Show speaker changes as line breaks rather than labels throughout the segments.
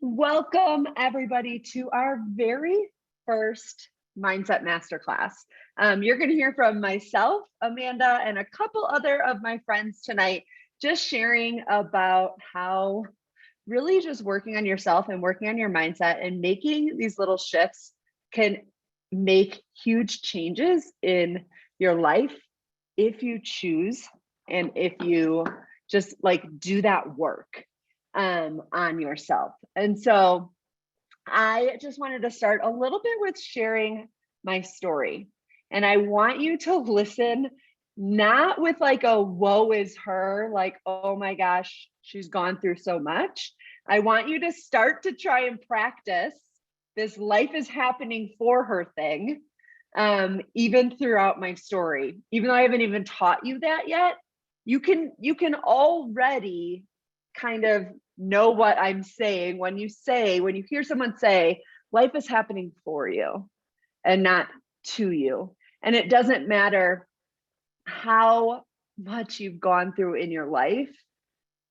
Welcome, everybody, to our very first Mindset Masterclass. You're going to hear from myself, Amanda, and a couple other of my friends tonight, just sharing about how really just working on yourself and working on your mindset and making these little shifts can make huge changes in your life if you choose and if you just do that work on yourself. And so I just wanted to start a little bit with sharing my story. And I want you to listen, not with like a woe is her, like, oh my gosh, she's gone through so much. I want you to start to try and practice this life is happening for her thing, even throughout my story. Even though I haven't even taught you that yet, you can already kind of know what I'm saying when you hear someone say, life is happening for you and not to you. And it doesn't matter how much you've gone through in your life,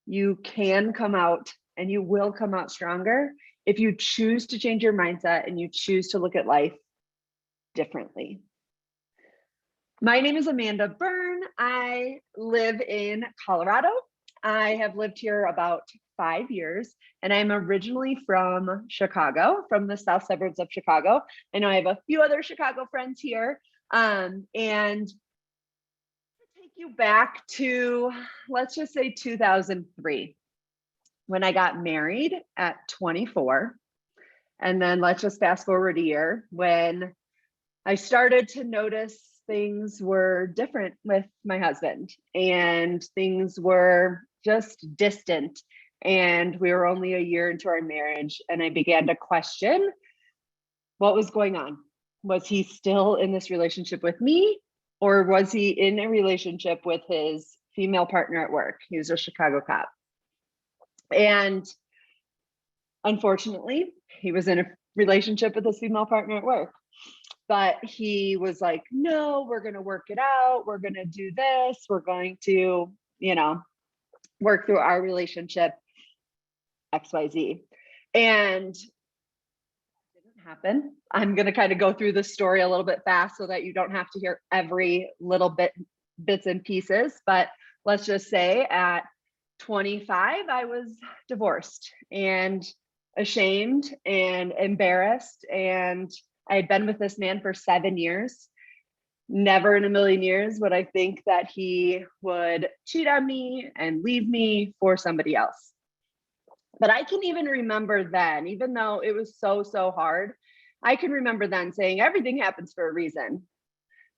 you can come out and you will come out stronger if you choose to change your mindset and you choose to look at life differently. My name is Amanda Byrne. I live in Colorado. I have lived here about 5 years, and I'm originally from Chicago, from the south suburbs of Chicago. I know I have a few other Chicago friends here, and to take you back to, let's just say 2003, when I got married at 24. And then let's just fast forward a year when I started to notice things were different with my husband and things were just distant. And we were only a year into our marriage. And I began to question what was going on. Was he still in this relationship with me? Or was he in a relationship with his female partner at work? He was a Chicago cop. And unfortunately, he was in a relationship with his female partner at work. But he was like, no, we're going to work it out. We're going to do this. We're going to, work through our relationship, XYZ. And it didn't happen. I'm going to kind of go through the story a little bit fast so that you don't have to hear every little bits and pieces. But let's just say at 25, I was divorced and ashamed and embarrassed. And I had been with this man for 7 years. Never in a million years would I think that he would cheat on me and leave me for somebody else. But I can even remember then, even though it was so hard, I can remember then saying everything happens for a reason.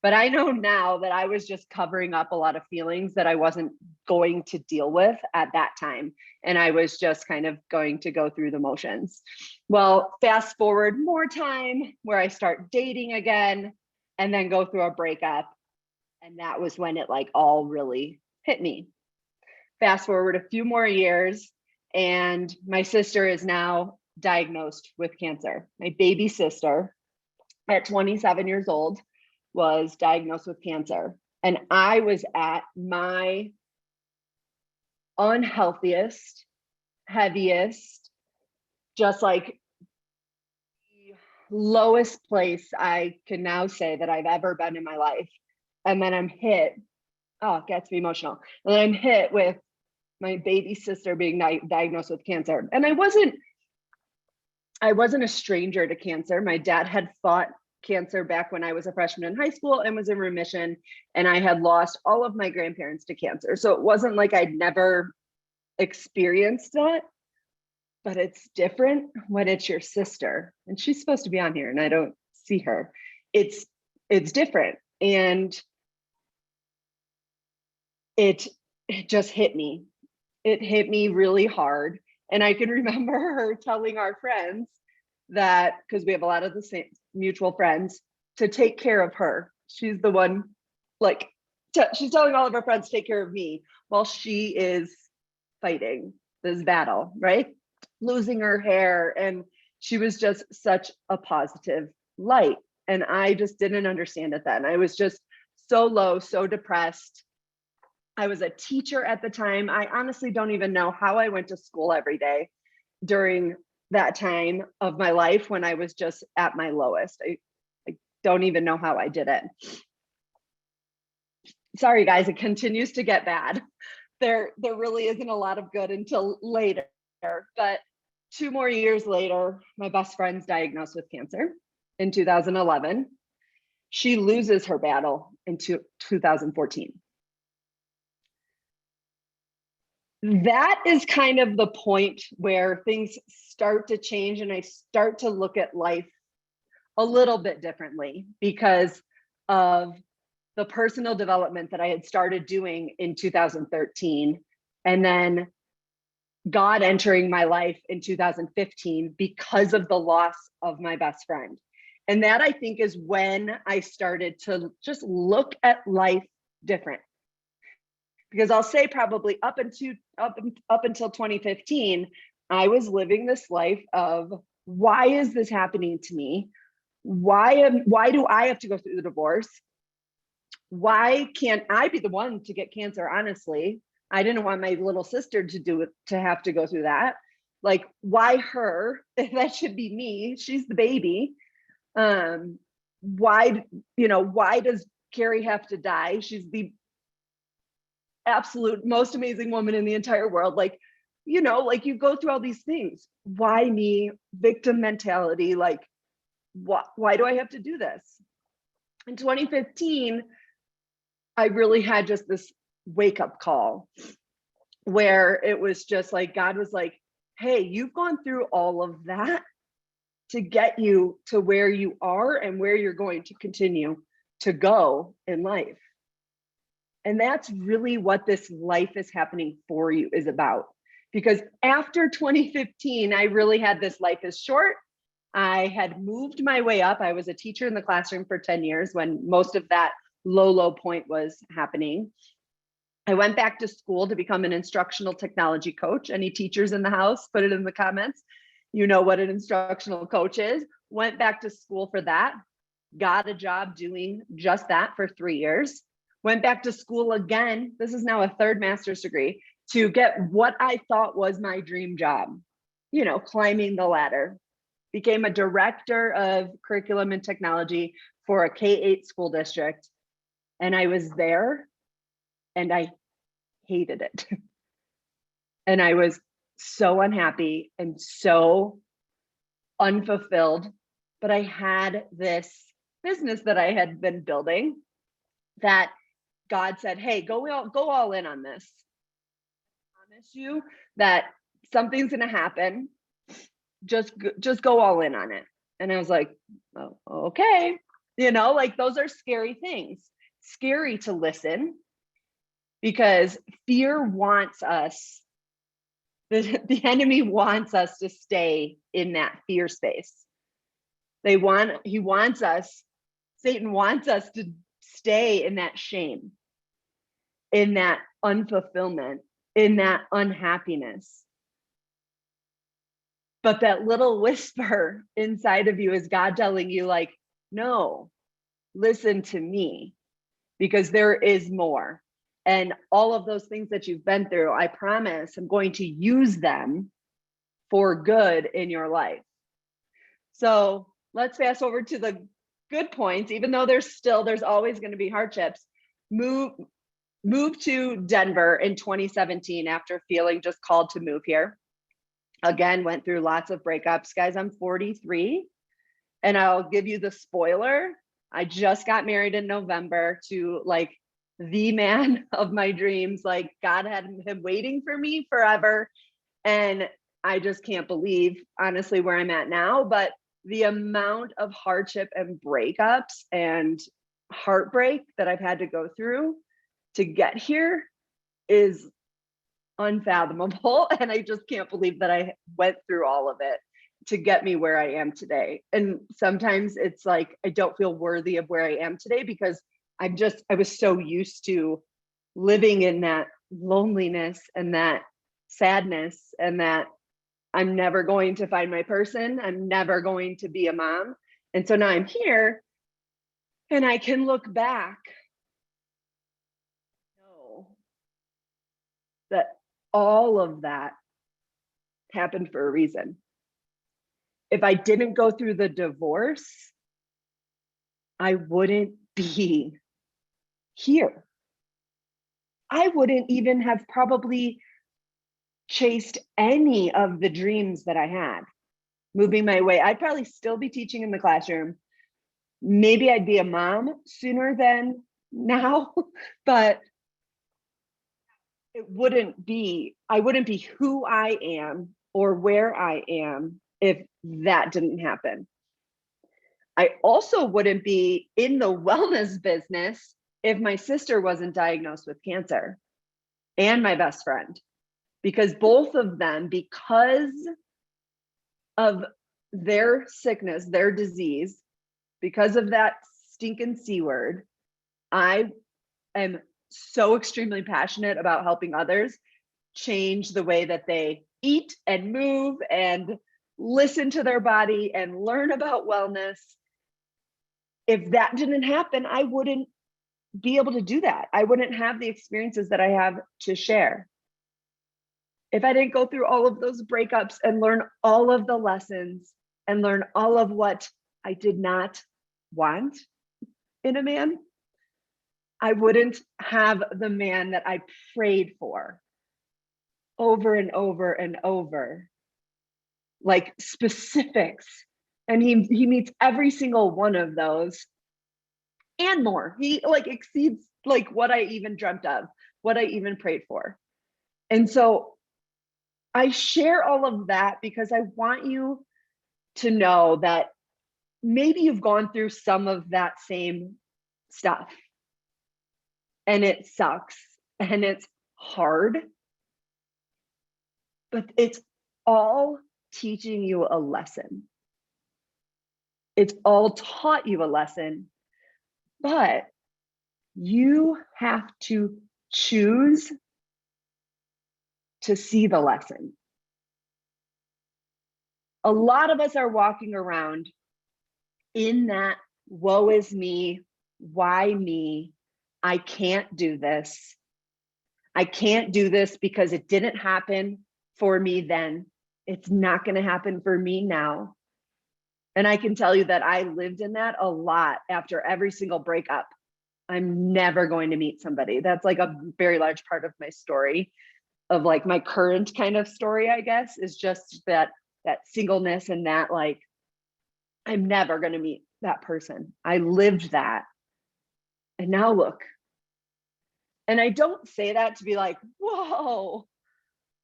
But I know now that I was just covering up a lot of feelings that I wasn't going to deal with at that time. And I was just kind of going to go through the motions. Well, fast forward more time where I start dating again and then go through a breakup. And that was when it all really hit me. Fast forward a few more years and my sister is now diagnosed with cancer. My baby sister at 27 years old was diagnosed with cancer. And I was at my unhealthiest, heaviest, just the lowest place I can now say that I've ever been in my life. And then I'm hit, it gets me emotional. And then I'm hit with my baby sister being diagnosed with cancer. And I wasn't a stranger to cancer. My dad had fought cancer back when I was a freshman in high school and was in remission, and I had lost all of my grandparents to cancer. So it wasn't like I'd never experienced that, but it's different when it's your sister and she's supposed to be on here and I don't see her. It's different. And it just hit me. It hit me really hard. And I can remember her telling our friends that, because we have a lot of the same mutual friends, to take care of her. She's the one, she's telling all of her friends to take care of me while she is fighting this battle, right? Losing her hair. And she was just such a positive light. And I just didn't understand it then. I was just so low, so depressed. I was a teacher at the time. I honestly don't even know how I went to school every day during that time of my life when I was just at my lowest. I don't even know how I did it. Sorry, guys, it continues to get bad. There really isn't a lot of good until later. But 2 more years later, my best friend's diagnosed with cancer in 2011. She loses her battle in 2014. That is kind of the point where things start to change and I start to look at life a little bit differently because of the personal development that I had started doing in 2013, and then God entering my life in 2015 because of the loss of my best friend. And that, I think, is when I started to just look at life different. Because I'll say probably up until 2015, I was living this life of, why is this happening to me? Why do I have to go through the divorce? Why can't I be the one to get cancer? Honestly, I didn't want my little sister to have to go through that. Like, why her? That should be me. She's the baby. Why does Carrie have to die? She's the absolute most amazing woman in the entire world. Like, you go through all these things. Why me? Victim mentality. Like, why do I have to do this? In 2015, I really had just this wake up call where it was just like, God was like, hey, you've gone through all of that to get you to where you are and where you're going to continue to go in life. And that's really what this life is happening for you is about. Because after 2015, I really had this life is short. I had moved my way up. I was a teacher in the classroom for 10 years when most of that low point was happening. I went back to school to become an instructional technology coach. Any teachers in the house, put it in the comments. You know what an instructional coach is. Went back to school for that. Got a job doing just that for 3 years. Went back to school again. This is now a 3rd master's degree to get what I thought was my dream job, climbing the ladder. Became a director of curriculum and technology for a K-8 school district. And I was there and I hated it. And I was so unhappy and so unfulfilled. But I had this business that I had been building that God said, hey, go all in on this. I promise you that something's going to happen. Just go all in on it. And I was like, oh, okay. Those are scary things. Scary to listen because fear wants us, the enemy wants us to stay in that fear space. Satan wants us to stay in that shame, in that unfulfillment, in that unhappiness. But that little whisper inside of you is God telling you, like, no, listen to me, because there is more. And all of those things that you've been through, I promise I'm going to use them for good in your life. So let's fast forward to the good points, even though there's always going to be hardships. Move to Denver in 2017 after feeling just called to move here. Again, went through lots of breakups. Guys, I'm 43, and I'll give you the spoiler. I just got married in November to the man of my dreams. Like, God had him waiting for me forever. And I just can't believe, honestly, where I'm at now. But the amount of hardship and breakups and heartbreak that I've had to go through to get here is unfathomable. And I just can't believe that I went through all of it to get me where I am today. And sometimes it's like, I don't feel worthy of where I am today because I was so used to living in that loneliness and that sadness and that I'm never going to find my person. I'm never going to be a mom. And so now I'm here and I can look back, know that all of that happened for a reason. if I didn't go through the divorce, I wouldn't be here. I wouldn't even have probably chased any of the dreams that I had moving my way. I'd probably still be teaching in the classroom. Maybe I'd be a mom sooner than now, but I wouldn't be who I am or where I am if that didn't happen. I also wouldn't be in the wellness business if my sister wasn't diagnosed with cancer, and my best friend, because both of them, because of their sickness, their disease, because of that stinking C word, I am so extremely passionate about helping others change the way that they eat and move and listen to their body and learn about wellness. If that didn't happen, I wouldn't be able to do that. I wouldn't have the experiences that I have to share. If I didn't go through all of those breakups and learn all of the lessons and learn all of what I did not want in a man, I wouldn't have the man that I prayed for over and over and over, like specifics. And he meets every single one of those and more. He like exceeds like what I even dreamt of, what I even prayed for. And so I share all of that because I want you to know that maybe you've gone through some of that same stuff and it sucks and it's hard, but it's all teaching you a lesson. It's all taught you a lesson, but you have to choose to see the lesson. A lot of us are walking around in that woe is me, why me, I can't do this. I can't do this because it didn't happen for me then. It's not going to happen for me now. And I can tell you that I lived in that a lot after every single breakup. I'm never going to meet somebody. That's like a very large part of my story, of like my current kind of story, I guess, is just that singleness and that like, I'm never going to meet that person. I lived that. And now look. And I don't say that to be like, whoa,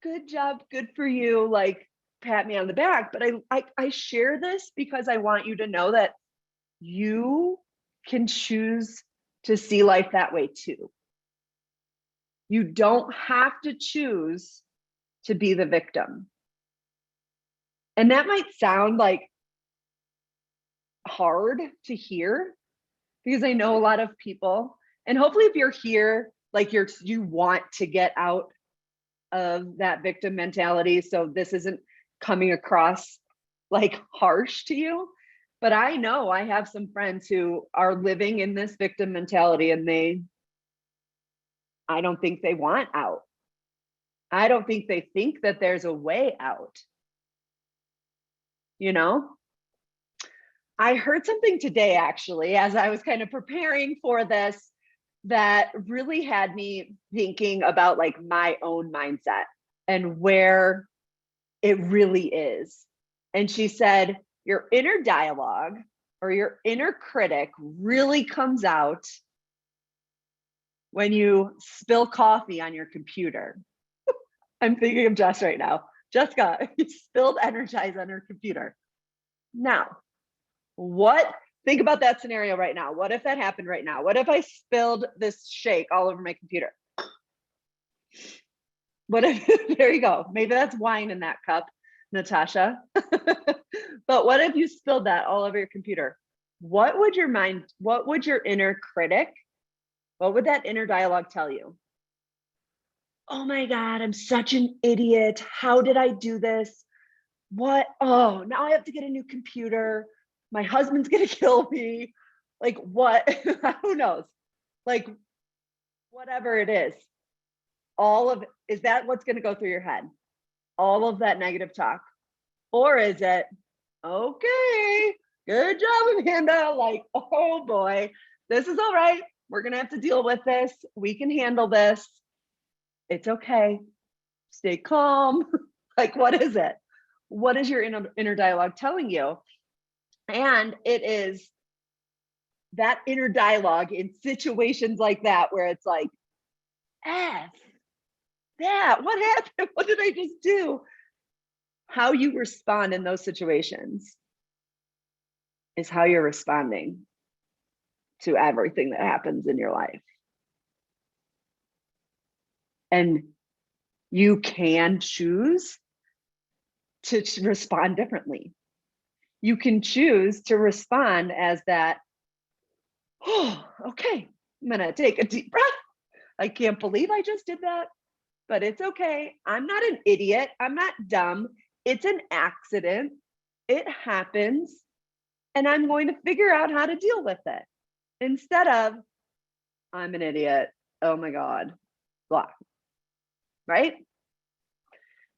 good job, good for you, like pat me on the back. But I share this because I want you to know that you can choose to see life that way too. You don't have to choose to be the victim. And that might sound like hard to hear because I know a lot of people, and hopefully if you're here, like you want to get out of that victim mentality. So this isn't coming across like harsh to you, but I know I have some friends who are living in this victim mentality and I don't think they want out. I don't think they think that there's a way out. You know, I heard something today actually, as I was kind of preparing for this, that really had me thinking about like my own mindset and where it really is. And she said, your inner dialogue or your inner critic really comes out when you spill coffee on your computer. I'm thinking of Jess right now. Jessica, you spilled Energize on her computer. Now, think about that scenario right now. What if that happened right now? What if I spilled this shake all over my computer? What if, there you go. Maybe that's wine in that cup, Natasha. But what if you spilled that all over your computer? What would your inner critic, what would that inner dialogue tell you? Oh my God, I'm such an idiot. How did I do this? What? Oh, now I have to get a new computer. My husband's gonna kill me. Like what? Who knows? Like whatever it is. Is that what's gonna go through your head? All of that negative talk? Or is it, okay, good job, Amanda. Like, oh boy, this is all right. We're going to have to deal with this. We can handle this. It's okay. Stay calm. Like, what is it? What is your inner dialogue telling you? And it is that inner dialogue in situations like that, where it's like, F that, what happened? What did I just do? How you respond in those situations is how you're responding to everything that happens in your life. And you can choose to respond differently. You can choose to respond as that, oh, okay, I'm gonna take a deep breath. I can't believe I just did that, but it's okay. I'm not an idiot. I'm not dumb. It's an accident. It happens. And I'm going to figure out how to deal with it instead of, I'm an idiot. Oh my God, blah. Right?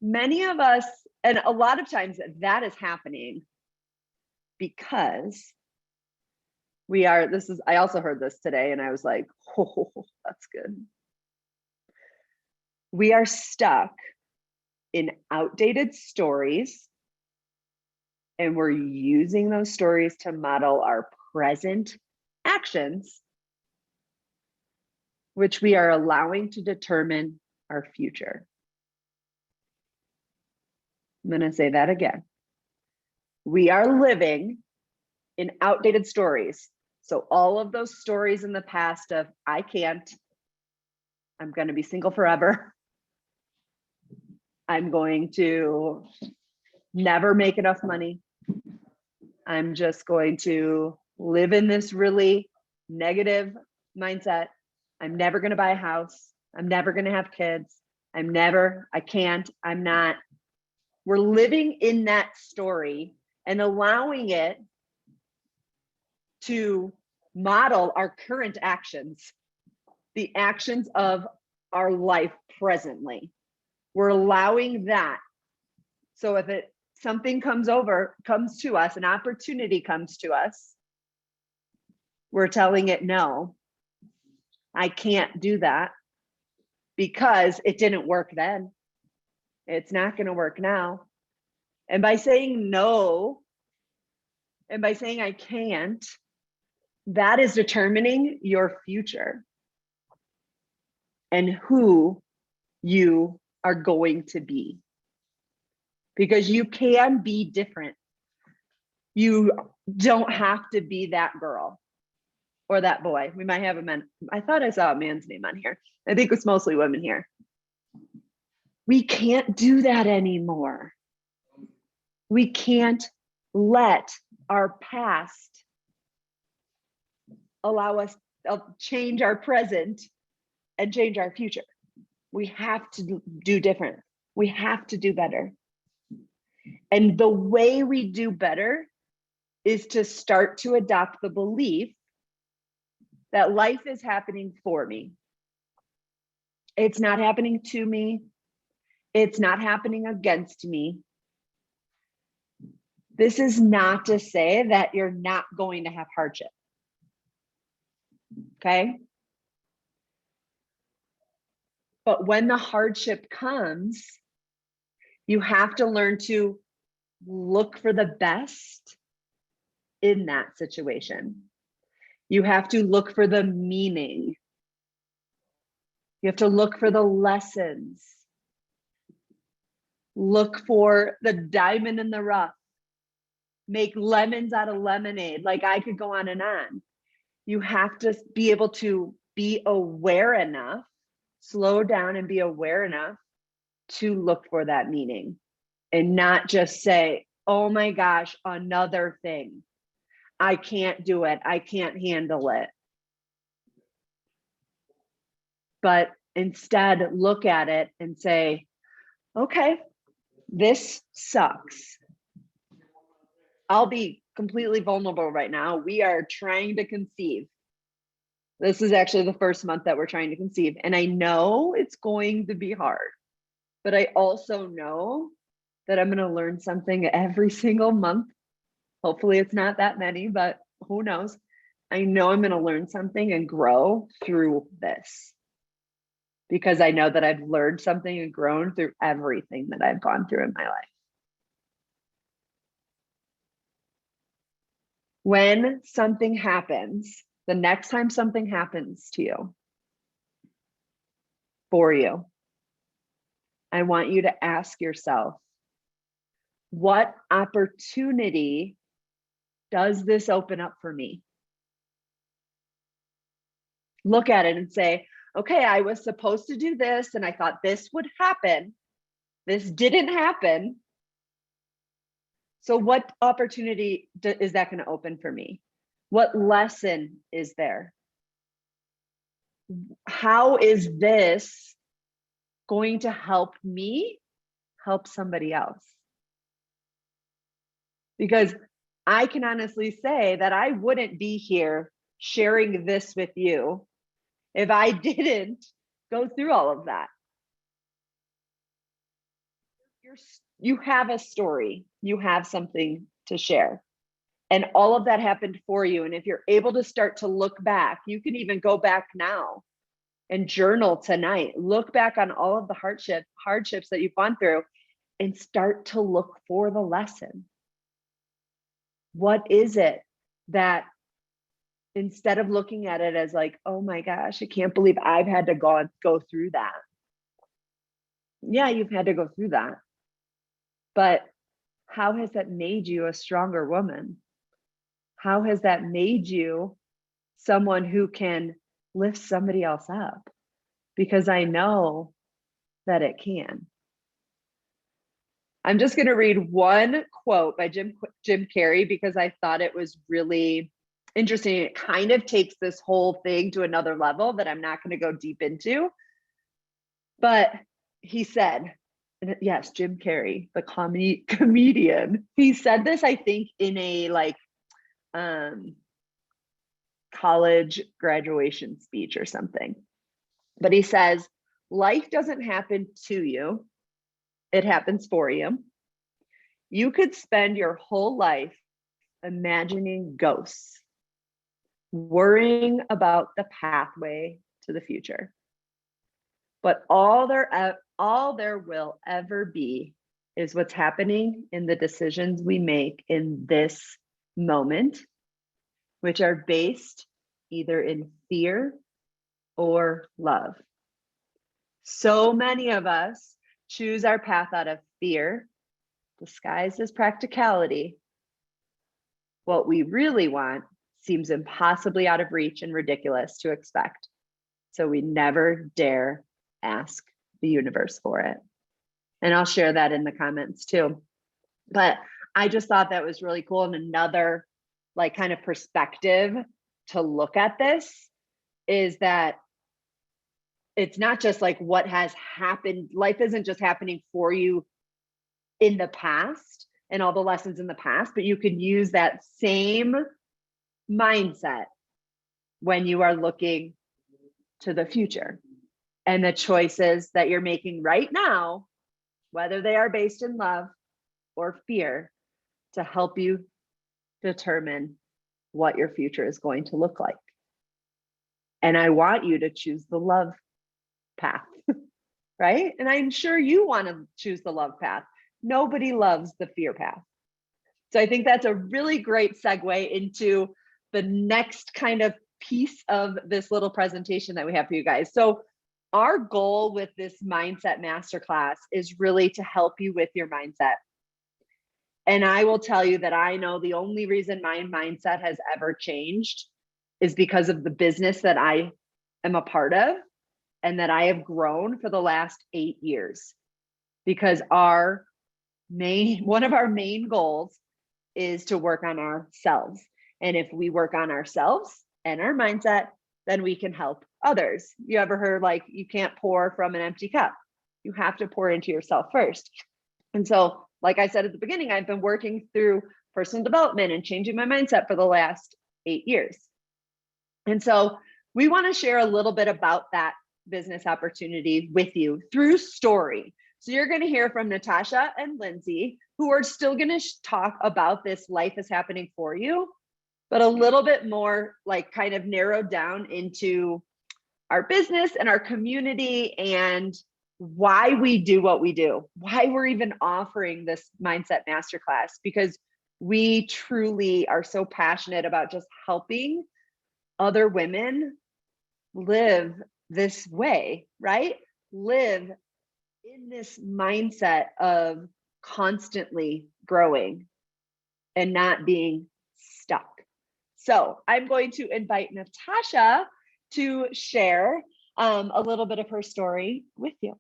Many of us, and a lot of times that is happening because I also heard this today and I was like, oh, that's good. We are stuck in outdated stories, and we're using those stories to model our present actions, which we are allowing to determine our future. I'm going to say that again. We are living in outdated stories. So all of those stories in the past of, I can't, I'm going to be single forever, I'm going to never make enough money, I'm just going to live in this really negative mindset, I'm never going to buy a house, I'm never going to have kids, I can't, I'm not. We're living in that story and allowing it to model our current actions, the actions of our life presently. We're allowing that. So if something comes to us, an opportunity comes to us, we're telling it, no, I can't do that because it didn't work then. It's not going to work now. And by saying no, and by saying I can't, that is determining your future and who you are going to be. Because you can be different. You don't have to be that girl or that boy. We might have a man. I thought I saw a man's name on here. I think it's mostly women here. We can't do that anymore. We can't let our past allow us to change our present and change our future. We have to do different. We have to do better. And the way we do better is to start to adopt the belief that life is happening for me. It's not happening to me. It's not happening against me. This is not to say that you're not going to have hardship. Okay? But when the hardship comes, you have to learn to look for the best in that situation. You have to look for the meaning. You have to look for the lessons. Look for the diamond in the rough. Make lemons out of lemonade. Like, I could go on and on. You have to be able to be aware enough, slow down and be aware enough to look for that meaning and not just say, oh my gosh, another thing. I can't do it. I can't handle it. But instead, look at it and say, okay, this sucks. I'll be completely vulnerable right now. We are trying to conceive. This is actually the first month that we're trying to conceive. And I know it's going to be hard, but I also know that I'm going to learn something every single month Hopefully it's not that many, but who knows? I know I'm going to learn something and grow through this, because I know that I've learned something and grown through everything that I've gone through in my life. When something happens, the next time something happens to you, for you, I want you to ask yourself, what opportunity does this open up for me? Look at it and say, okay, I was supposed to do this and I thought this would happen. This didn't happen. So what opportunity is that going to open for me? What lesson is there? How is this going to help me help somebody else? Because I can honestly say that I wouldn't be here sharing this with you if I didn't go through all of that. You have a story, you have something to share. And all of that happened for you. And if you're able to start to look back, you can even go back now and journal tonight. Look back on all of the hardships that you've gone through and start to look for the lesson. What is it that, instead of looking at it as like, oh my gosh, I can't believe I've had to go through that. Yeah, you've had to go through that. But how has that made you a stronger woman? How has that made you someone who can lift somebody else up? Because I know that it can. I'm just going to read one quote by Jim Carrey because I thought it was really interesting. It kind of takes this whole thing to another level that I'm not going to go deep into. But he said, yes, Jim Carrey, the comedian, he said this, I think, in a college graduation speech or something. But he says, life doesn't happen to you. It happens for you. You could spend your whole life imagining ghosts, worrying about the pathway to the future. But all there will ever be is what's happening in the decisions we make in this moment, which are based either in fear or love. So many of us choose our path out of fear, disguised as practicality. What we really want seems impossibly out of reach and ridiculous to expect. So we never dare ask the universe for it. And I'll share that in the comments too. But I just thought that was really cool. And another kind of perspective to look at this is that it's not just like what has happened. Life isn't just happening for you in the past and all the lessons in the past, but you can use that same mindset when you are looking to the future and the choices that you're making right now, whether they are based in love or fear, to help you determine what your future is going to look like. And I want you to choose the love path, right? And I'm sure you want to choose the love path. Nobody loves the fear path. So I think that's a really great segue into the next kind of piece of this little presentation that we have for you guys. So our goal with this Mindset Masterclass is really to help you with your mindset. And I will tell you that I know the only reason my mindset has ever changed is because of the business that I am a part of and that I have grown for the last 8 years. Because one of our main goals is to work on ourselves. And if we work on ourselves and our mindset, then we can help others. You ever heard you can't pour from an empty cup? You have to pour into yourself first. And so, like I said at the beginning, I've been working through personal development and changing my mindset for the last 8 years. And so we want to share a little bit about that business opportunity with you through story. So you're going to hear from Natasha and Lindsay, who are still going to talk about this life is happening for you, but a little bit more like kind of narrowed down into our business and our community and why we do what we do, why we're even offering this Mindset Masterclass, because we truly are so passionate about just helping other women live this way, right? Live in this mindset of constantly growing and not being stuck. So I'm going to invite Natasha to share a little bit of her story with you.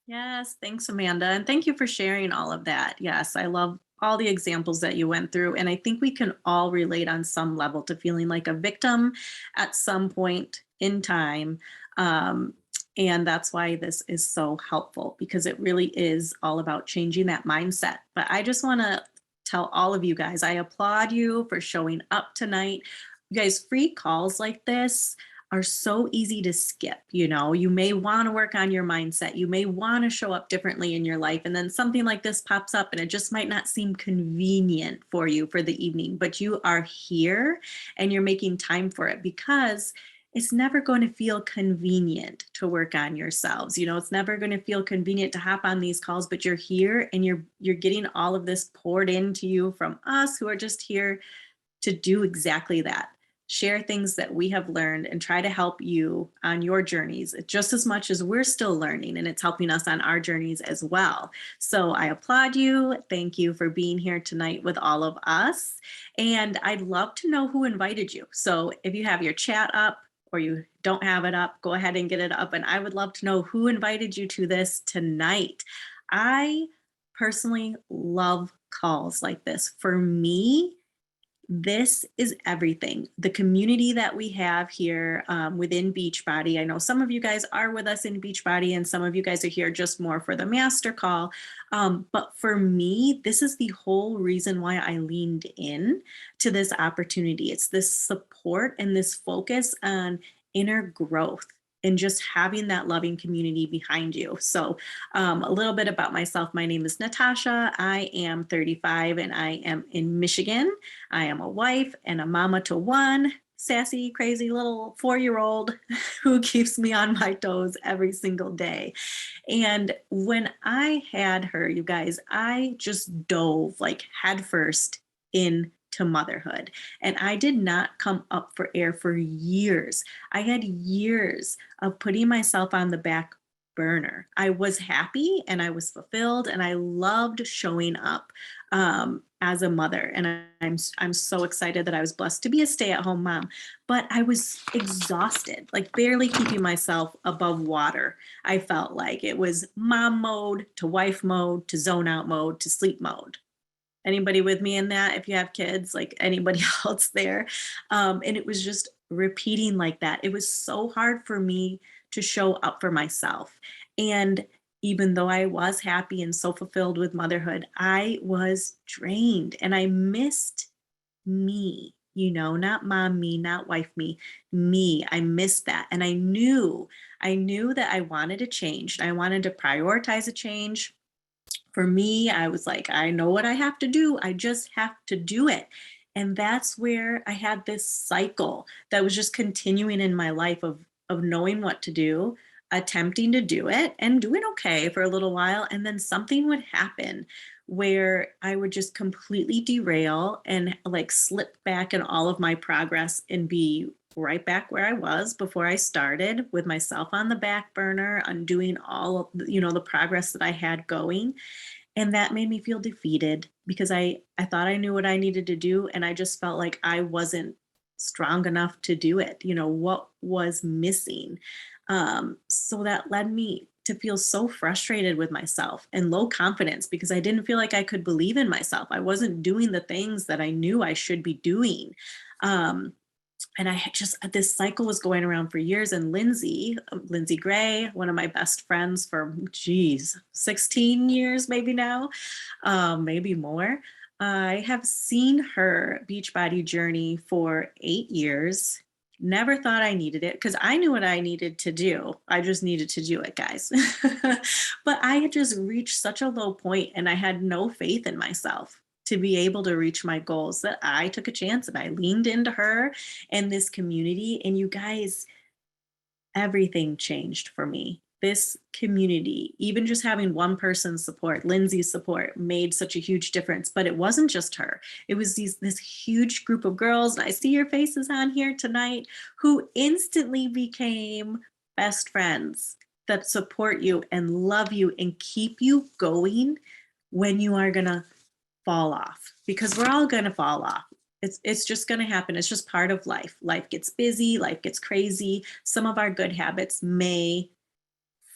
Yes, thanks, Amanda. And thank you for sharing all of that. Yes, I love all the examples that you went through. And I think we can all relate on some level to feeling like a victim at some point in time. And that's why this is so helpful, because it really is all about changing that mindset. But I just want to tell all of you guys, I applaud you for showing up tonight. You guys, free calls like this are so easy to skip. You may want to work on your mindset. You may want to show up differently in your life. And then something like this pops up and it just might not seem convenient for you for the evening, but you are here and you're making time for it, because it's never going to feel convenient to work on yourselves. It's never going to feel convenient to hop on these calls, but you're here and you're getting all of this poured into you from us who are just here to do exactly that. Share things that we have learned and try to help you on your journeys just as much as we're still learning, and it's helping us on our journeys as well. So I applaud you. Thank you for being here tonight with all of us. And I'd love to know who invited you. So if you have your chat up or you don't have it up, go ahead and get it up. And I would love to know who invited you to this tonight. I personally love calls like this. For me, this is everything. The community that we have here within Beachbody. I know some of you guys are with us in Beachbody and some of you guys are here just more for the master call. But for me, this is the whole reason why I leaned in to this opportunity. It's this support and this focus on inner growth and just having that loving community behind you. So a little bit about myself. My name is Natasha. I am 35 and I am in Michigan. I am a wife and a mama to one sassy, crazy little 4-year-old who keeps me on my toes every single day. And when I had her, you guys, I just dove like headfirst into motherhood. And I did not come up for air for years. I had years of putting myself on the back burner. I was happy and I was fulfilled and I loved showing up as a mother. And I'm so excited that I was blessed to be a stay-at-home mom, but I was exhausted, like barely keeping myself above water. I felt like it was mom mode to wife mode to zone out mode to sleep mode. Anybody with me in that? If you have kids, like anybody else there. And it was just repeating like that. It was so hard for me to show up for myself. And even though I was happy and so fulfilled with motherhood, I was drained and I missed me, not mom me, not wife me. I missed that. And I knew that I wanted to change. I wanted to prioritize a change. For me, I was like, I know what I have to do. I just have to do it. And that's where I had this cycle that was just continuing in my life of knowing what to do, attempting to do it and doing okay for a little while. And then something would happen where I would just completely derail and like slip back in all of my progress and be right back where I was before I started, with myself on the back burner, undoing all of the progress that I had going. And that made me feel defeated because I thought I knew what I needed to do. And I just felt like I wasn't strong enough to do it. What was missing? So that led me to feel so frustrated with myself and low confidence because I didn't feel like I could believe in myself. I wasn't doing the things that I knew I should be doing. And this cycle was going around for years. And Lindsay Gray, one of my best friends for 16 years, maybe now, maybe more. I have seen her Beachbody journey for 8 years. Never thought I needed it because I knew what I needed to do. I just needed to do it, guys. But I had just reached such a low point and I had no faith in myself to be able to reach my goals that I took a chance and I leaned into her and this community. And you guys, everything changed for me. This community, even just having one person's support, Lindsay's support, made such a huge difference. But it wasn't just her. It was this huge group of girls, and I see your faces on here tonight, who instantly became best friends that support you and love you and keep you going when you are gonna fall off. Because we're all gonna fall off. It's just going to happen. It's just part of life. Life gets busy, life gets crazy. Some of our good habits may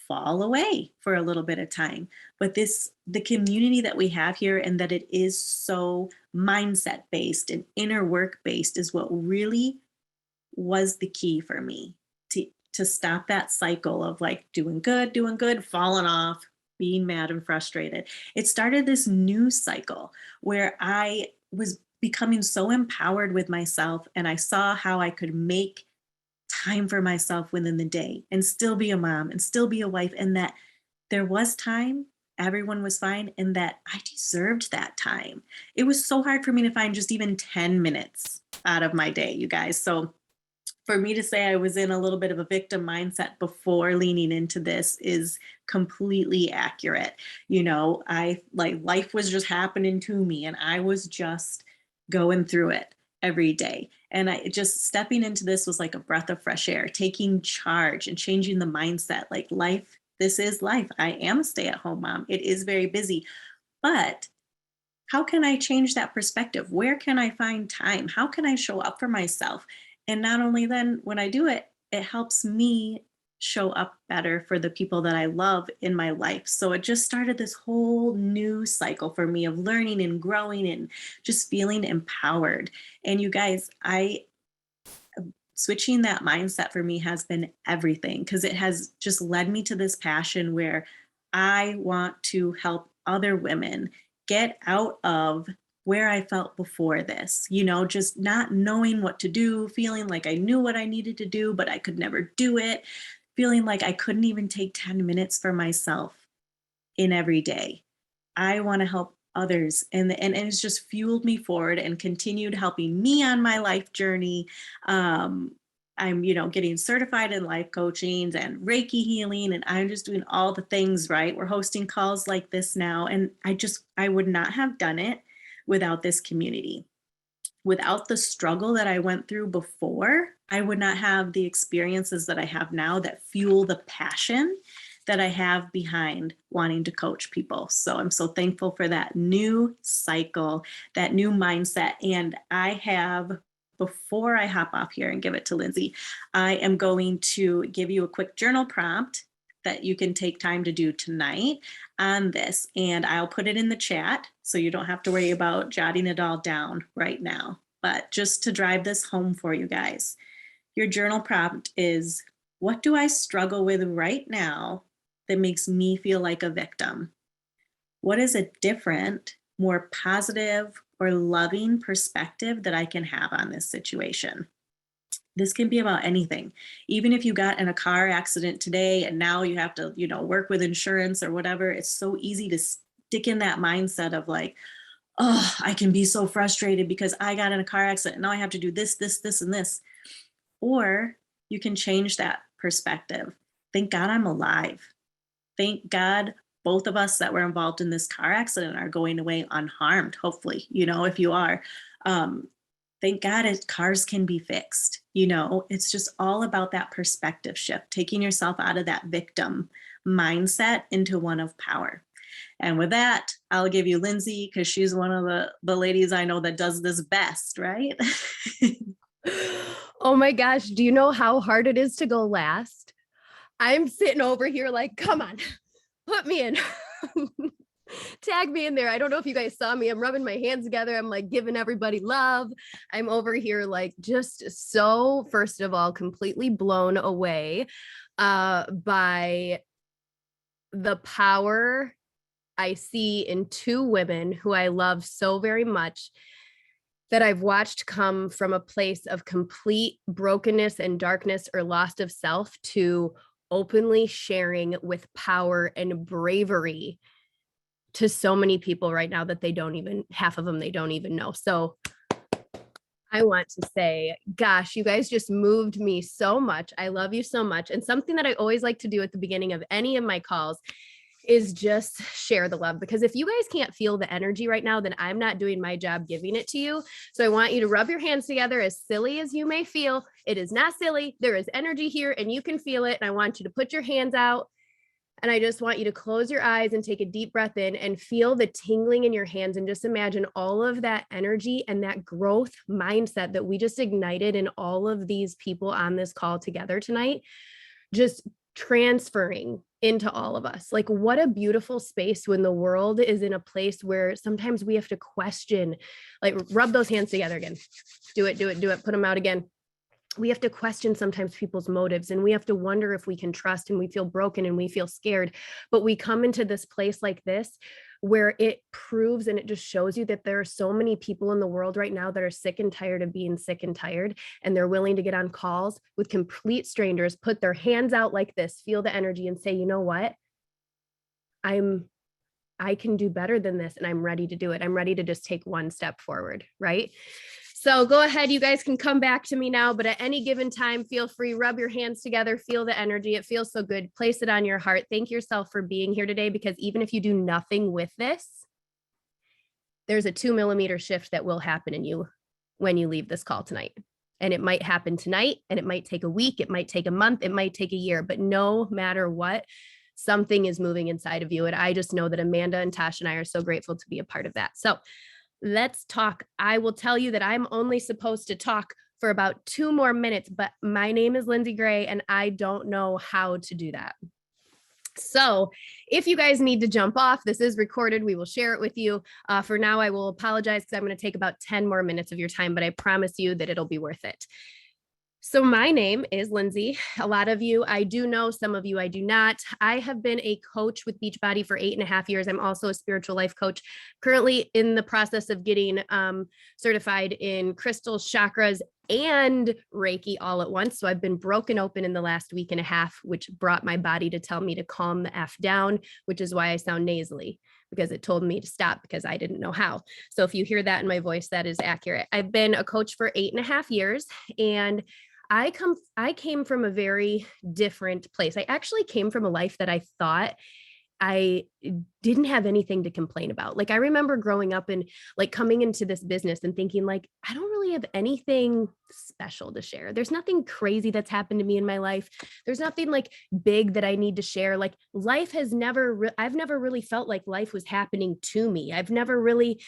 fall away for a little bit of time. But the community that we have here and that it is so mindset based and inner work based is what really was the key for me to stop that cycle of like doing good, falling off, being mad and frustrated. It started this new cycle where I was becoming so empowered with myself and I saw how I could make time for myself within the day and still be a mom and still be a wife, and that there was time, everyone was fine, and that I deserved that time. It was so hard for me to find just even 10 minutes out of my day, you guys. So for me to say I was in a little bit of a victim mindset before leaning into this is completely accurate. I like life was just happening to me and I was just going through it every day. And I just stepping into this was like a breath of fresh air, taking charge and changing the mindset. Like life, this is life. I am a stay-at-home mom. It is very busy, but how can I change that perspective? Where can I find time? How can I show up for myself? And not only then when I do it, it helps me show up better for the people that I love in my life. So it just started this whole new cycle for me of learning and growing and just feeling empowered. And you guys, switching that mindset for me has been everything because it has just led me to this passion where I want to help other women get out of where I felt before this, just not knowing what to do, feeling like I knew what I needed to do, but I could never do it, feeling like I couldn't even take 10 minutes for myself in every day. I want to help others. And it's just fueled me forward and continued helping me on my life journey. I'm, getting certified in life coaching and Reiki healing, and I'm just doing all the things right. We're hosting calls like this now. And I would not have done it without this community. Without the struggle that I went through before, I would not have the experiences that I have now that fuel the passion that I have behind wanting to coach people. So I'm so thankful for that new cycle, that new mindset. And before I hop off here and give it to Lindsay, I am going to give you a quick journal prompt that you can take time to do tonight on this. And I'll put it in the chat so you don't have to worry about jotting it all down right now. But just to drive this home for you guys, your journal prompt is, what do I struggle with right now that makes me feel like a victim? What is a different, more positive or loving perspective that I can have on this situation? This can be about anything. Even if you got in a car accident today and now you have to, work with insurance or whatever, it's so easy to stick in that mindset of like, oh, I can be so frustrated because I got in a car accident and now I have to do this, and this. Or you can change that perspective. Thank God I'm alive. Thank God both of us that were involved in this car accident are going away unharmed, hopefully, if you are. Thank God cars can be fixed. It's just all about that perspective shift, taking yourself out of that victim mindset into one of power. And with that, I'll give you Lindsay because she's one of the ladies I know that does this best, right?
Oh my gosh. Do you know how hard it is to go last? I'm sitting over here like, come on, put me in. Tag me in there. I don't know if you guys saw me. I'm rubbing my hands together. I'm like giving everybody love. I'm over here like just so, first of all, completely blown away by the power I see in two women who I love so very much. that I've watched come from a place of complete brokenness and darkness or loss of self to openly sharing with power and bravery to so many people right now that they don't even, half of them, they don't even know. So I want to say, gosh, you guys just moved me so much. I love you so much. And something that I always like to do at the beginning of any of my calls is just share the love, because if you guys can't feel the energy right now, then I'm not doing my job giving it to you. So I want you to rub your hands together. As silly as you may feel, it is not silly. There is energy here and you can feel it. And I want you to put your hands out. And I just want you to close your eyes and take a deep breath in and feel the tingling in your hands, and just imagine all of that energy and that growth mindset that we just ignited in all of these people on this call together tonight, just transferring into all of us. Like, what a beautiful space when the world is in a place where sometimes we have to question, like, rub those hands together again. Do it, do it, do it. Put them out again. We have to question sometimes people's motives, and we have to wonder if we can trust, and we feel broken and we feel scared. But we come into this place like this where it proves and it just shows you that there are so many people in the world right now that are sick and tired of being sick and tired, and they're willing to get on calls with complete strangers, put their hands out like this, feel the energy, and say, you know what? I can do better than this, and I'm ready to do it. I'm ready to just take one step forward, right? So go ahead, you guys can come back to me now, but at any given time, feel free, rub your hands together, feel the energy. It feels so good. Place it on your heart. Thank yourself for being here today, because even if you do nothing with this, there's a 2 millimeter shift that will happen in you when you leave this call tonight. And it might happen tonight, and it might take a week, it might take a month, it might take a year, but no matter what, something is moving inside of you. And I just know that Amanda and Tasha and I are so grateful to be a part of that. So let's talk. I will tell you that I'm only supposed to talk for about 2 more minutes, but my name is Lindsay Gray and I don't know how to do that. So if you guys need to jump off, this is recorded. We will share it with you. For now, I will apologize because I'm going to take about 10 more minutes of your time, but I promise you that it'll be worth it. So my name is Lindsay. A lot of you I do know, some of you I do not. I have been a coach with Beachbody for 8.5 years. I'm also a spiritual life coach, currently in the process of getting certified in crystals, chakras, and Reiki all at once. So I've been broken open in the last week and a half, which brought my body to tell me to calm the F down, which is why I sound nasally, because it told me to stop because I didn't know how. So if you hear that in my voice, that is accurate. I've been a coach for 8.5 years, and I came from a very different place. I actually came from a life that I thought I didn't have anything to complain about. Like, I remember growing up and like coming into this business and thinking like, I don't really have anything special to share. There's nothing crazy that's happened to me in my life. There's nothing like big that I need to share. Like, life has I've never really felt like life was happening to me. I've never really,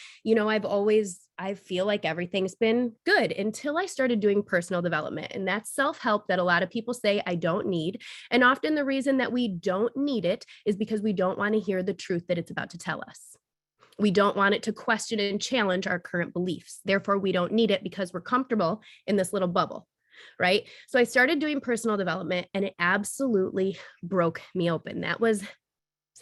I feel like everything's been good until I started doing personal development. And that's self-help that a lot of people say I don't need. And often the reason that we don't need it is because we don't want to hear the truth that it's about to tell us. We don't want it to question and challenge our current beliefs. Therefore, we don't need it because we're comfortable in this little bubble, right? So I started doing personal development, and it absolutely broke me open. That was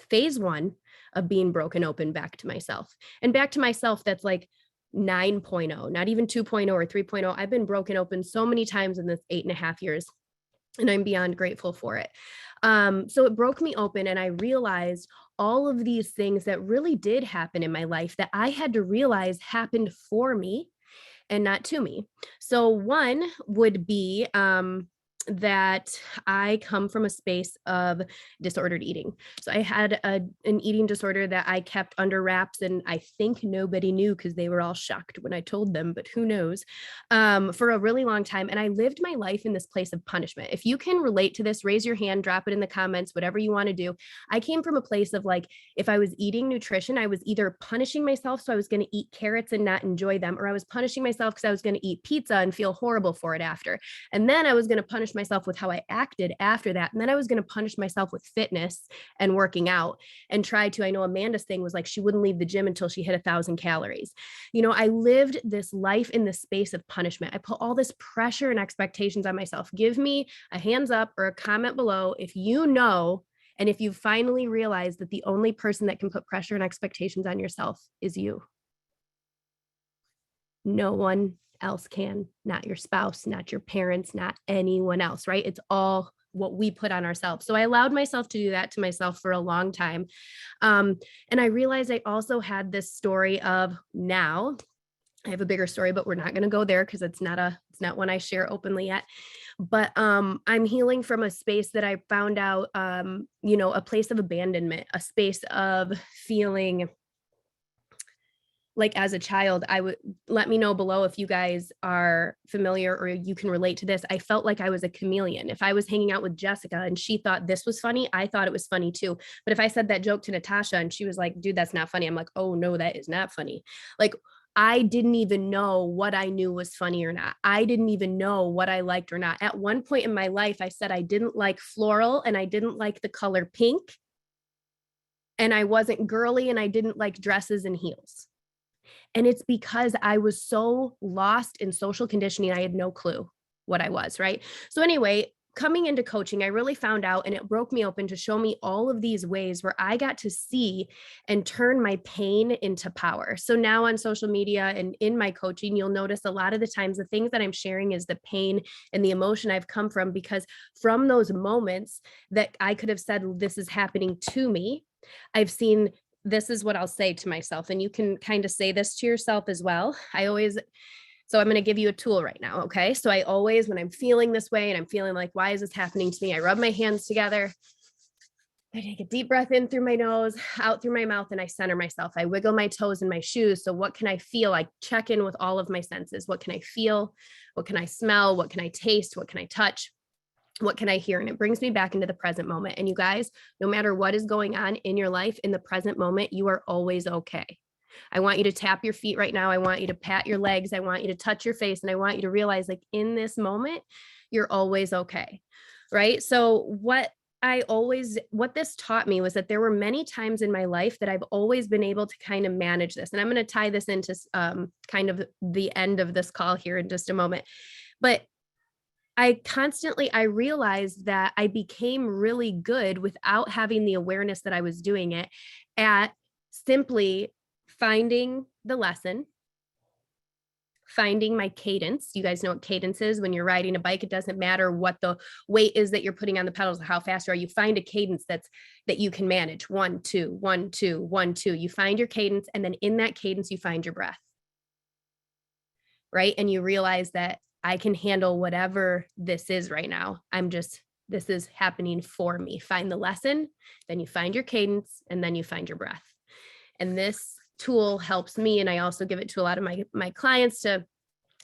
phase 1 of being broken open back to myself. And back to myself, that's like 9.0, not even 2.0 or 3.0. I've been broken open so many times in this 8.5 years, and I'm beyond grateful for it. So it broke me open, and I realized all of these things that really did happen in my life that I had to realize happened for me and not to me. So one would be that I come from a space of disordered eating. So I had an eating disorder that I kept under wraps, and I think nobody knew because they were all shocked when I told them, but who knows, for a really long time. And I lived my life in this place of punishment. If you can relate to this, raise your hand, drop it in the comments, whatever you want to do. I came from a place of like, if I was eating nutrition, I was either punishing myself, so I was going to eat carrots and not enjoy them, or I was punishing myself because I was going to eat pizza and feel horrible for it after. And then I was going to punish myself with how I acted after that. And then I was going to punish myself with fitness and working out and try to, I know Amanda's thing was like, she wouldn't leave the gym until she hit 1,000 calories. I lived this life in the space of punishment. I put all this pressure and expectations on myself. Give me a hands up or a comment below if you know, and if you finally realize that the only person that can put pressure and expectations on yourself is you. No one else can, not your spouse, not your parents, not anyone else, right? It's all what we put on ourselves. So I allowed myself to do that to myself for a long time. And I realized I also had this story of, now I have a bigger story, but we're not going to go there because it's not one I share openly yet. But I'm healing from a space that I found out, a place of abandonment, a space of feeling like, as a child. I would, let me know below if you guys are familiar or you can relate to this. I felt like I was a chameleon. If I was hanging out with Jessica and she thought this was funny, I thought it was funny too. But if I said that joke to Natasha and she was like, dude, that's not funny, I'm like, oh no, that is not funny. Like, I didn't even know what I knew was funny or not. I didn't even know what I liked or not. At one point in my life, I said I didn't like floral and I didn't like the color pink. And I wasn't girly and I didn't like dresses and heels. And it's because I was so lost in social conditioning. I had no clue what I was, right? So anyway, coming into coaching, I really found out, and it broke me open to show me all of these ways where I got to see and turn my pain into power. So now on social media and in my coaching, you'll notice a lot of the times the things that I'm sharing is the pain and the emotion I've come from, because from those moments that I could have said, this is happening to me, I've seen, this is what I'll say to myself. And you can kind of say this to yourself as well. So I'm going to give you a tool right now. Okay. So I always, when I'm feeling this way and I'm feeling like, why is this happening to me? I rub my hands together. I take a deep breath in through my nose, out through my mouth, and I center myself. I wiggle my toes in my shoes. So what can I feel? I check in with all of my senses. What can I feel? What can I smell? What can I taste? What can I touch? What can I hear? And it brings me back into the present moment. And you guys, no matter what is going on in your life, in the present moment, you are always okay. I want you to tap your feet right now. I want you to pat your legs. I want you to touch your face. And I want you to realize, like, in this moment, you're always okay. Right? So what this taught me was that there were many times in my life that I've always been able to kind of manage this. And I'm going to tie this into kind of the end of this call here in just a moment. But I realized that I became really good without having the awareness that I was doing it, at simply finding the lesson, finding my cadence. You guys know what cadence is. When you're riding a bike, it doesn't matter what the weight is that you're putting on the pedals, how fast you are. You find a cadence that you can manage. 1, 2, 1, 2, 1, 2. You find your cadence, and then in that cadence, you find your breath. Right? And you realize that I can handle whatever this is right now. This is happening for me. Find the lesson, then you find your cadence, and then you find your breath. And this tool helps me. And I also give it to a lot of my clients to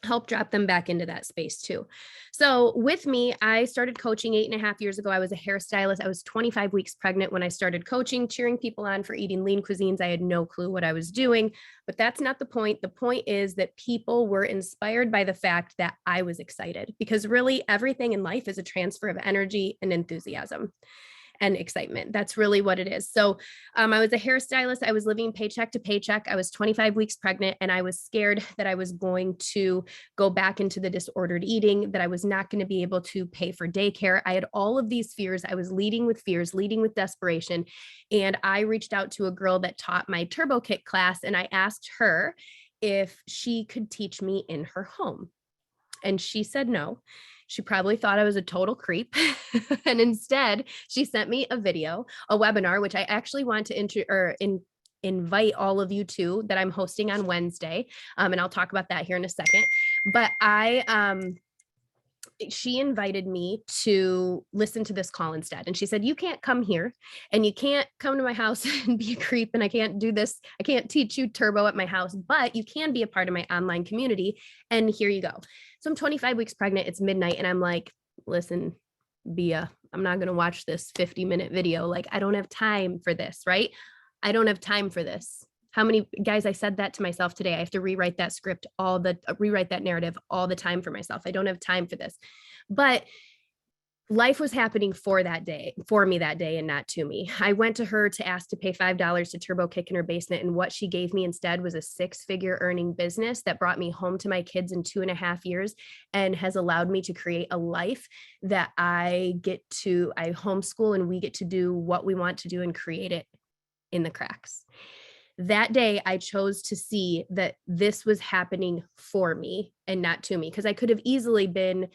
help drop them back into that space too. So with me, I started coaching 8.5 years ago. I was a hairstylist. I was 25 weeks pregnant when I started coaching, cheering people on for eating lean cuisines. I had no clue what I was doing, but that's not the point. The point is that people were inspired by the fact that I was excited, because really everything in life is a transfer of energy and enthusiasm and excitement. That's really what it is. So I was a hairstylist. I was living paycheck to paycheck. I was 25 weeks pregnant, and I was scared that I was going to go back into the disordered eating, that I was not going to be able to pay for daycare. I had all of these fears. I was leading with fears, leading with desperation. And I reached out to a girl that taught my Turbo Kick class, and I asked her if she could teach me in her home. And she said no. She probably thought I was a total creep. And instead, she sent me a video, a webinar, which I actually want to invite all of you to, that I'm hosting on Wednesday. And I'll talk about that here in a second. But she invited me to listen to this call instead. And she said, you can't come here and you can't come to my house and be a creep. And I can't do this. I can't teach you turbo at my house, but you can be a part of my online community. And here you go. So I'm 25 weeks pregnant. It's midnight. And I'm like, listen, Bia, I'm not going to watch this 50-minute video. Like, I don't have time for this, right? I don't have time for this. How many guys, I said that to myself today. I have to rewrite that script, rewrite that narrative all the time for myself. I don't have time for this. But life was happening for me that day, and not to me. I went to her to ask to pay $5 to Turbo Kick in her basement. And what she gave me instead was a 6-figure earning business that brought me home to my kids in 2.5 years, and has allowed me to create a life that I homeschool, and we get to do what we want to do and create it in the cracks. That day, I chose to see that this was happening for me and not to me, because I could have easily been,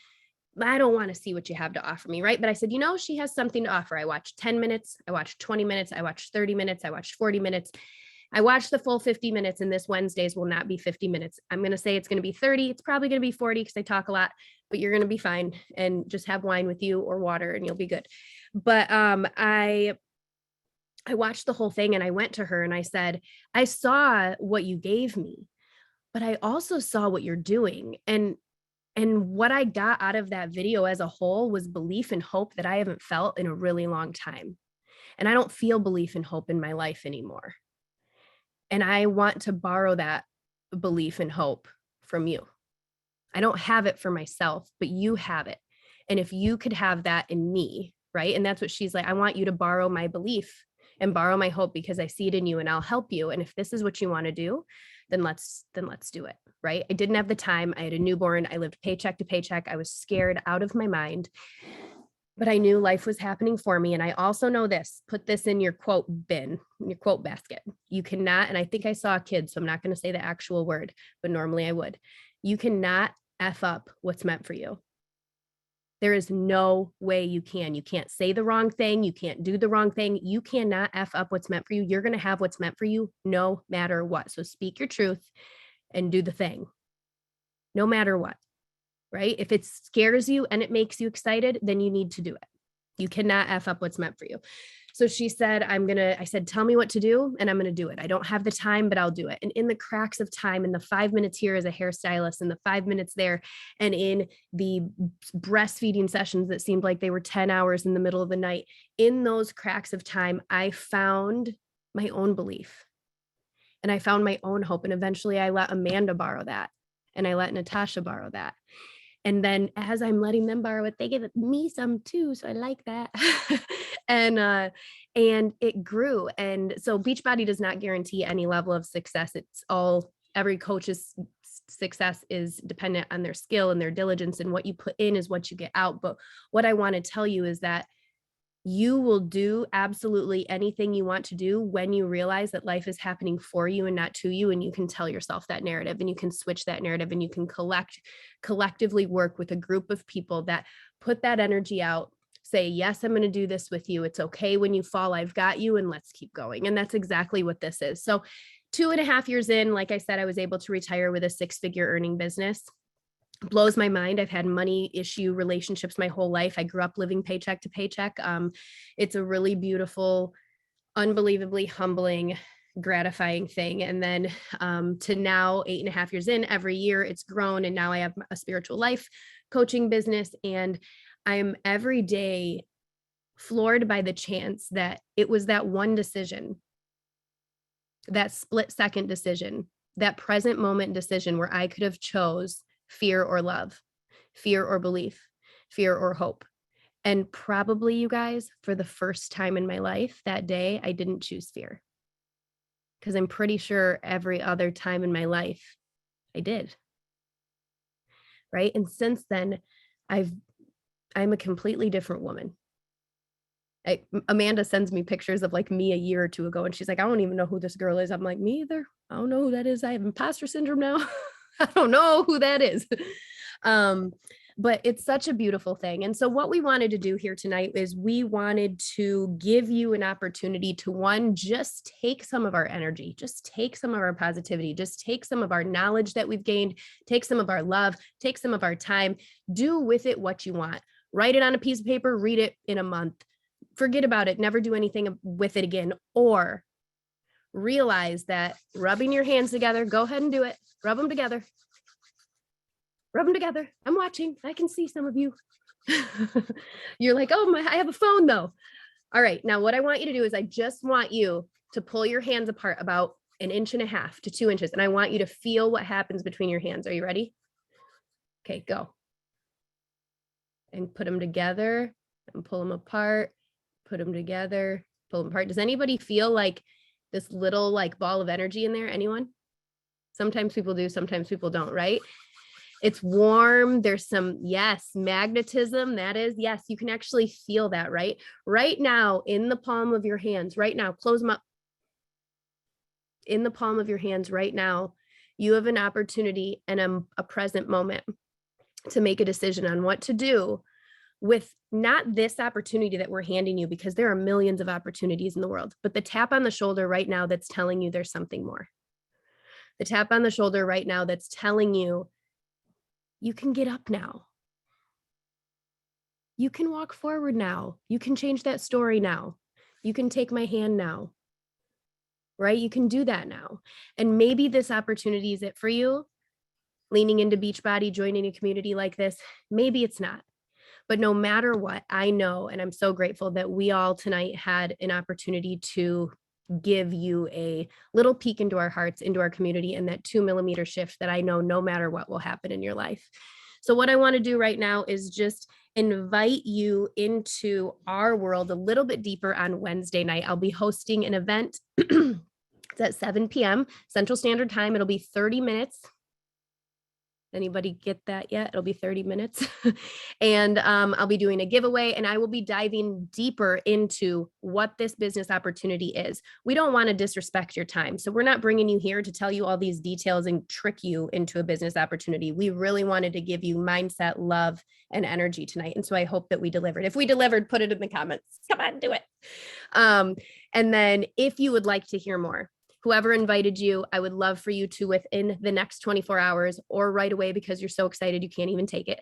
I don't want to see what you have to offer me, right? But I said, she has something to offer. I watched 10 minutes, I watched 20 minutes, I watched 30 minutes, I watched 40 minutes. I watched the full 50 minutes, and this Wednesdays will not be 50 minutes. I'm going to say it's going to be 30. It's probably going to be 40 because I talk a lot, but you're going to be fine, and just have wine with you or water and you'll be good. But I watched the whole thing, and I went to her and I said, I saw what you gave me, but I also saw what you're doing. And what I got out of that video as a whole was belief and hope that I haven't felt in a really long time. And I don't feel belief and hope in my life anymore. And I want to borrow that belief and hope from you. I don't have it for myself, but you have it. And if you could have that in me, right? And that's what she's like, I want you to borrow my belief and borrow my hope, because I see it in you and I'll help you. And if this is what you want to do, then let's do it. Right. I didn't have the time. I had a newborn. I lived paycheck to paycheck. I was scared out of my mind, but I knew life was happening for me. And I also know this, put this in your quote bin, in your quote basket. You cannot, and I think I saw a kid, so I'm not going to say the actual word, but normally I would. You cannot F up what's meant for you. There is no way you can. You can't say the wrong thing. You can't do the wrong thing. You cannot F up what's meant for you. You're going to have what's meant for you no matter what. So speak your truth and do the thing, no matter what. Right? If it scares you and it makes you excited, then you need to do it. You cannot F up what's meant for you. So she said, I said, tell me what to do and I'm going to do it. I don't have the time, but I'll do it. And in the cracks of time, in the 5 minutes here as a hairstylist and the 5 minutes there, and in the breastfeeding sessions that seemed like they were 10 hours in the middle of the night, in those cracks of time, I found my own belief and I found my own hope. And eventually I let Amanda borrow that and I let Natasha borrow that. And then as I'm letting them borrow it, they give me some too. So I like that. and it grew. And so Beachbody does not guarantee any level of success. It's all, every coach's success is dependent on their skill and their diligence, and what you put in is what you get out. But what I want to tell you is that you will do absolutely anything you want to do when you realize that life is happening for you and not to you. And you can tell yourself that narrative, and you can switch that narrative, and you can collectively work with a group of people that put that energy out, say, yes, I'm going to do this with you. It's okay when you fall, I've got you, and let's keep going. And that's exactly what this is. So 2.5 years in, like I said, I was able to retire with a 6-figure earning business. Blows my mind. I've had money issue relationships my whole life. I grew up living paycheck to paycheck. It's a really beautiful, unbelievably humbling, gratifying thing. And then to now 8.5 years in, every year it's grown. And now I have a spiritual life coaching business. And I'm every day floored by the chance that it was that one decision, that split-second decision, that present moment decision where I could have chose fear or love, fear or belief, fear or hope. And probably, you guys, for the first time in my life that day, I didn't choose fear, because I'm pretty sure every other time in my life I did. Right. And since then, I'm a completely different woman. Amanda sends me pictures of like me a year or two ago, and she's like, I don't even know who this girl is. I'm like, me either. I don't know who that is. I have imposter syndrome now. I don't know who that is. But it's such a beautiful thing. And so what we wanted to do here tonight is we wanted to give you an opportunity to, one, just take some of our energy, just take some of our positivity, just take some of our knowledge that we've gained, take some of our love, take some of our time, do with it what you want. Write it on a piece of paper, read it in a month, forget about it, never do anything with it again, or realize that rubbing your hands together, go ahead and do it. Rub them together. Rub them together. I'm watching. I can see some of you. You're like, oh, I have a phone though. All right. Now what I want you to do is I just want you to pull your hands apart about 1.5 to 2 inches. And I want you to feel what happens between your hands. Are you ready? Okay, go. And put them together and pull them apart. Put them together, pull them apart. Does anybody feel like this little like ball of energy in there? Anyone? Sometimes people do, sometimes people don't, right? It's warm. There's some, yes, magnetism. That is, yes, you can actually feel that, right? Right now in the palm of your hands, right now, close them up. in the palm of your hands right now, you have an opportunity and a present moment to make a decision on what to do with not this opportunity that we're handing you, because there are millions of opportunities in the world, but the tap on the shoulder right now that's telling you there's something more. The tap on the shoulder right now that's telling you you can get up now. You can walk forward now. You can change that story now. You can take my hand now. Right? You can do that now. And maybe this opportunity is it for you. Leaning into Beachbody, joining a community like this, maybe it's not. But no matter what, I know, and I'm so grateful that we all tonight had an opportunity to give you a little peek into our hearts, into our community, and that 2mm shift that I know no matter what will happen in your life. So what I want to do right now is just invite you into our world a little bit deeper on Wednesday night. I'll be hosting an event. It's at 7 p.m. Central Standard Time. It'll be 30 minutes. Anybody get that yet? It'll be 30 minutes. And I'll be doing a giveaway, and I will be diving deeper into what this business opportunity is. We don't want to disrespect your time. So we're not bringing you here to tell you all these details and trick you into a business opportunity. We really wanted to give you mindset, love, and energy tonight. And so I hope that we delivered. If we delivered, put it in the comments. Come on, do it. And then if you would like to hear more, whoever invited you, I would love for you to, within the next 24 hours or right away, because you're so excited you can't even take it,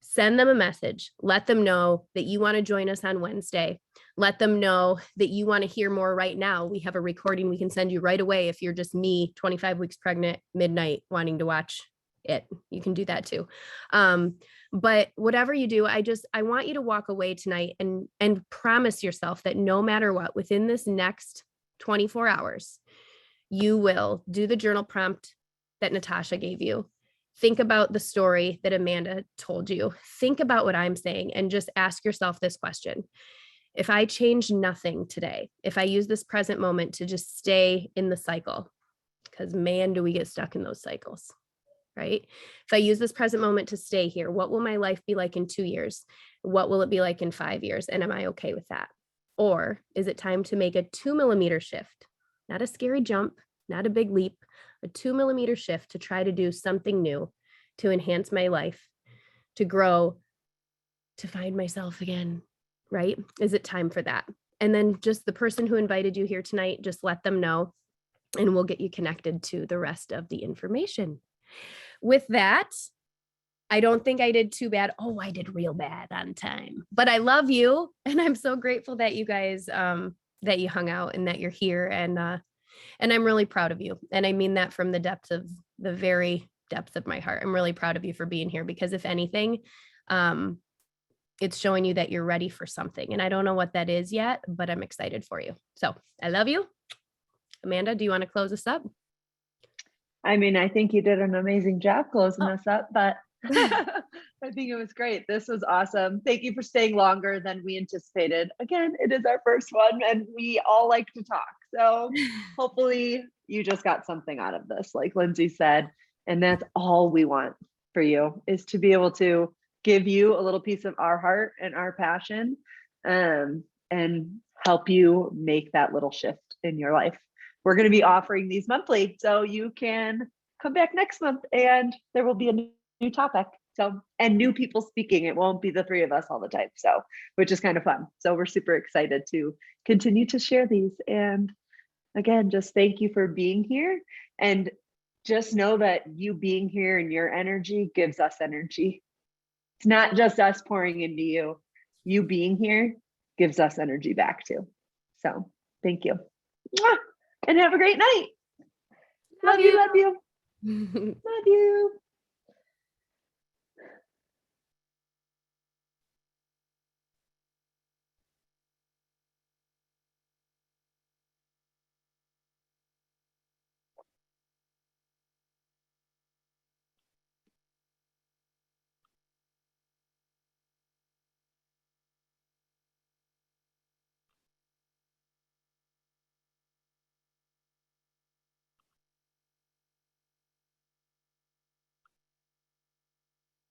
send them a message. Let them know that you want to join us on Wednesday. Let them know that you want to hear more right now. We have a recording we can send you right away. If you're just me, 25 weeks pregnant, midnight, wanting to watch it, you can do that too. But whatever you do, I want you to walk away tonight and promise yourself that no matter what, within this next 24 hours, you will do the journal prompt that Natasha gave you. Think about the story that Amanda told you. Think about what I'm saying and just ask yourself this question. If I change nothing today, if I use this present moment to just stay in the cycle, because man, do we get stuck in those cycles, right? If I use this present moment to stay here, what will my life be like in 2 years? What will it be like in 5 years? And am I okay with that? Or is it time to make a 2mm shift? Not a scary jump, not a big leap, a 2mm shift to try to do something new, to enhance my life, to grow, to find myself again, right? Is it time for that? And then just the person who invited you here tonight, just let them know, and we'll get you connected to the rest of the information. With that, I don't think I did too bad. Oh, I did real bad on time, but I love you. And I'm so grateful that you guys, that you hung out and that you're here. And I'm really proud of you. And I mean that from the very depth of my heart. I'm really proud of you for being here, because if anything, it's showing you that you're ready for something. And I don't know what that is yet, but I'm excited for you. So I love you. Amanda, do you want to close us up?
I mean, I think you did an amazing job closing us up, but I think it was great. This was awesome. Thank you for staying longer than we anticipated. Again, it is our first one and we all like to talk. So hopefully you just got something out of this, like Lindsay said. And that's all we want for you, is to be able to give you a little piece of our heart and our passion, and help you make that little shift in your life. We're going to be offering these monthly, so you can come back next month and there will be a new topic. So, and new people speaking. It won't be the three of us all the time. So, which is kind of fun. So we're super excited to continue to share these. And again, just thank you for being here. And just know that you being here and your energy gives us energy. It's not just us pouring into you. You being here gives us energy back too. So thank you. Mwah! And have a great night. Love you. Love you. Love you.